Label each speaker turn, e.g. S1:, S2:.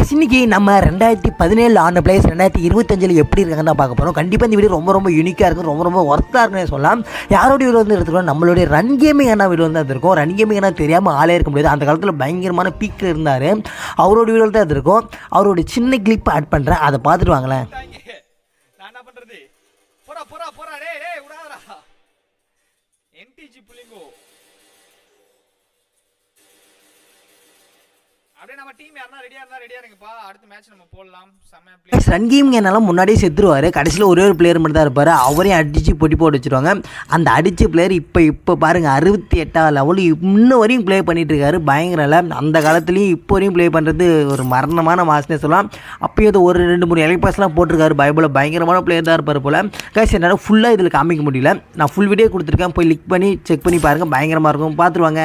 S1: Guys இன்னைக்கு நம்ம 2017 ஆன பிளேயர்ஸ் 2025 எப்படி இருக்காங்கன்னு தான் பார்க்க போகிறோம். கண்டிப்பாக இந்த வீடியோ ரொம்ப ஒர்த்தாக இருக்கும், ரொம்ப ஒர்த்தாக இருக்குன்னு சொல்லலாம். யாரோட வீடியோ வந்து எடுத்துக்கிறோம், நம்மளுடைய ரன் கேமிங் என்ன வீடியோ வந்து எடுத்துருக்கோம். ரன் கேமிங் என்ன தெரியாமல் ஆளே இருக்க முடியாது. அந்த காலத்தில் பயங்கரமான பீக்கில் இருந்தார். அவரோட வீடியோ தான் எடுத்துருக்கோம். அவரோட சின்ன கிளிப் ஆட் பண்ணுறேன், அதை பார்த்துட்டு வாங்களேன். ரன் கேமிங் என்னாலும் முன்னாடியே செத்துருவார். கடைசியில் ஒரே ஒரு பிளேயர் மட்டும் தான் இருப்பார். அவரையும் அடித்து பொட்டி போட்டு வச்சுருவாங்க. அந்த அடித்த பிளேயர் இப்போ பாருங்கள் 68ஆம் லெவல் இன்னும் வரையும் ப்ளே பண்ணிகிட்டு இருக்காரு. பயங்கரல அந்த காலத்துலேயும் இப்போ வரையும் ப்ளே பண்ணுறது ஒரு மரணமான மாசனே சொல்லலாம். அப்போயும் ஒரு 2-3 எலக்ட்பாஸ்லாம் போட்டிருக்காரு. பைபிளில் பயங்கரமான பிளேயர் தான் இருப்பார் போல். கைஸ் என்னால் ஃபுல்லாக இதில் காமிக்க முடியல. நான் ஃபுல் வீடியோ கொடுத்துருக்கேன், போய் லிக் பண்ணி செக் பண்ணி பாருங்கள். பயங்கரமாக இருக்கும், பார்த்துருவாங்க.